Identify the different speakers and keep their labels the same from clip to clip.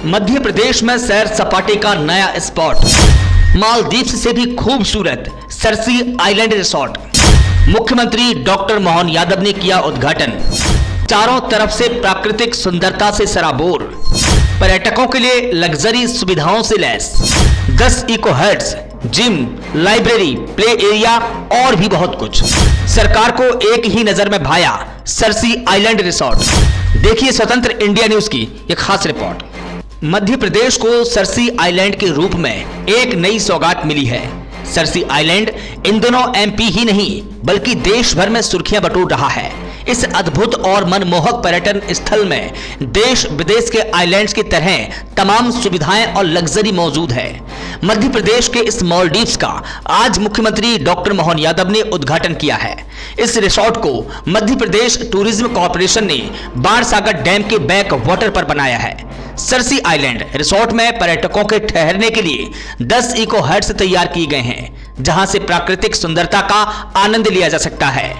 Speaker 1: मध्य प्रदेश में सैर सपाटे का नया स्पॉट, मालदीव से भी खूबसूरत सरसी आइलैंड रिसोर्ट। मुख्यमंत्री डॉक्टर मोहन यादव ने किया उद्घाटन। चारों तरफ से प्राकृतिक सुंदरता से सराबोर, पर्यटकों के लिए लग्जरी सुविधाओं से लैस, 10 eco huts, gym, library, play area और भी बहुत कुछ। सरकार को एक ही नजर में भाया सरसी आइलैंड रिसोर्ट। देखिए स्वतंत्र इंडिया न्यूज की एक खास रिपोर्ट। मध्य प्रदेश को सरसी आइलैंड के रूप में एक नई सौगात मिली है। सरसी आइलैंड इन दिनों एमपी ही नहीं बल्कि देश भर में सुर्खियां बटोर रहा है। इस अद्भुत और मनमोहक पर्यटन स्थल में देश विदेश के आइलैंड्स की तरह तमाम सुविधाएं और लग्जरी मौजूद है। मध्य प्रदेश के इस मालदीव्स का आज मुख्यमंत्री डॉक्टर मोहन यादव ने उद्घाटन किया है। इस रिसोर्ट को मध्य प्रदेश टूरिज्म कॉर्पोरेशन ने बाणसागर डैम के बैक वाटर पर बनाया है। सरसी आइलैंड रिसोर्ट में पर्यटकों के ठहरने के लिए 10 इको हट्स तैयार किए गए हैं, जहां से प्राकृतिक सुंदरता का आनंद लिया जा सकता है।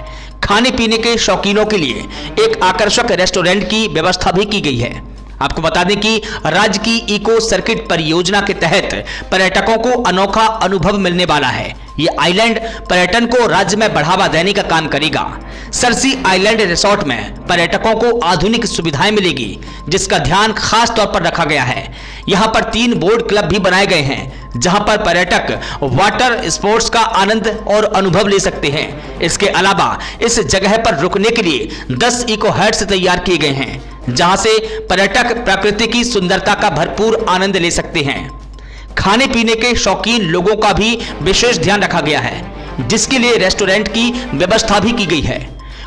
Speaker 1: खाने पीने के शौकीनों के लिए एक आकर्षक रेस्टोरेंट की व्यवस्था भी की गई है। आपको बता दें कि राज्य की इको सर्किट परियोजना के तहत पर्यटकों को अनोखा अनुभव मिलने वाला है। ये आइलैंड पर्यटन को राज्य में बढ़ावा देने का काम करेगा। सरसी आइलैंड रिसोर्ट में पर्यटकों को आधुनिक सुविधाएं मिलेगी, जिसका ध्यान खास तौर पर रखा गया है। यहाँ पर 3 बोट क्लब भी बनाए गए हैं, जहां पर पर्यटक वाटर स्पोर्ट्स का आनंद और अनुभव ले सकते हैं। इसके अलावा इस जगह पर रुकने के लिए 10 इको हट्स तैयार किए गए हैं, जहां से पर्यटक प्रकृति की सुंदरता का भरपूर आनंद ले सकते हैं। खाने पीने के शौकीन लोगों का भी विशेष ध्यान रखा गया है, जिसके लिए रेस्टोरेंट की व्यवस्था भी की गई है।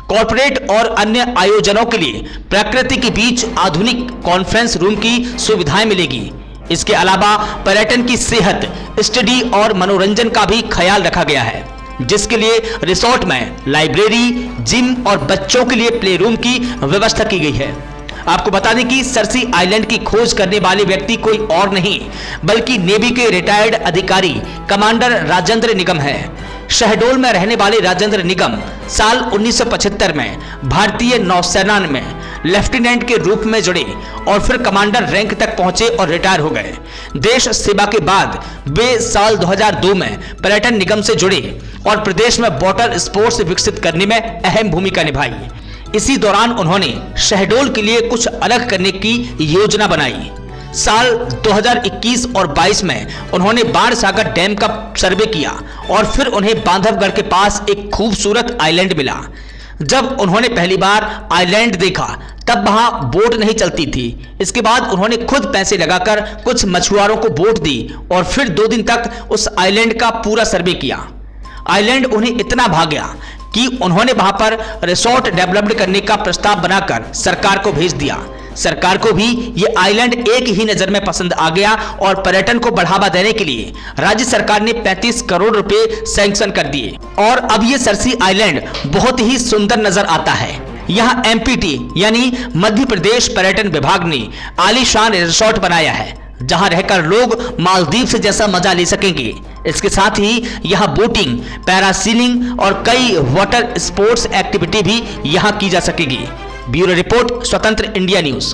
Speaker 1: कॉर्पोरेट और अन्य आयोजनों के लिए प्रकृति के बीच आधुनिक कॉन्फ्रेंस रूम की सुविधाएं मिलेगी। इसके अलावा पर्यटन की सेहत, स्टडी और मनोरंजन का भी ख्याल रखा गया है, जिसके लिए रिसोर्ट में लाइब्रेरी, जिम और बच्चों के लिए प्ले रूम की व्यवस्था की गई है। आपको बता दें कि सरसी आइलैंड की खोज करने वाले व्यक्ति कोई और नहीं बल्कि नेवी के रिटायर्ड अधिकारी कमांडर राजेंद्र निगम है। शहडोल में रहने वाले राजेंद्र निगम साल 1975 में भारतीय नौसेना में लेफ्टिनेंट के रूप में जुड़े और फिर कमांडर रैंक तक पहुंचे और रिटायर हो गए। देश सेवा के बाद वे साल 2002 में पर्यटन निगम से जुड़े और प्रदेश में वाटर स्पोर्ट्स विकसित करने में अहम भूमिका निभाई। इसी दौरान उन्होंने शहडोल के लिए कुछ अलग करने की योजना बनाई। साल 2021 और 22 में उन्होंने बाणसागर डैम का सर्वे किया और फिर उन्हें बांधवगढ़ के पास एक खूबसूरत आइलैंड मिला। जब उन्होंने पहली बार आइलैंड देखा तब वहां बोट नहीं चलती थी। इसके बाद उन्होंने खुद पैसे लगाकर कुछ मछुआरों को बोट दी और फिर 2 दिन तक उस आइलैंड का पूरा सर्वे किया। आइलैंड उन्हें इतना भा गया कि उन्होंने वहां पर रिसोर्ट डेवलप करने का प्रस्ताव बनाकर सरकार को भेज दिया। सरकार को भी ये आइलैंड एक ही नजर में पसंद आ गया और पर्यटन को बढ़ावा देने के लिए राज्य सरकार ने 35 करोड़ रुपए सैंक्शन कर दिए और अब ये सरसी आइलैंड बहुत ही सुंदर नजर आता है। यहाँ एमपीटी यानी मध्य प्रदेश पर्यटन विभाग ने आलीशान रिसोर्ट बनाया है, जहां रहकर लोग मालदीव से जैसा मजा ले सकेंगे। इसके साथ ही यहां बोटिंग, पैरासीलिंग और कई वाटर स्पोर्ट्स एक्टिविटी भी यहां की जा सकेगी। ब्यूरो रिपोर्ट, स्वतंत्र इंडिया न्यूज।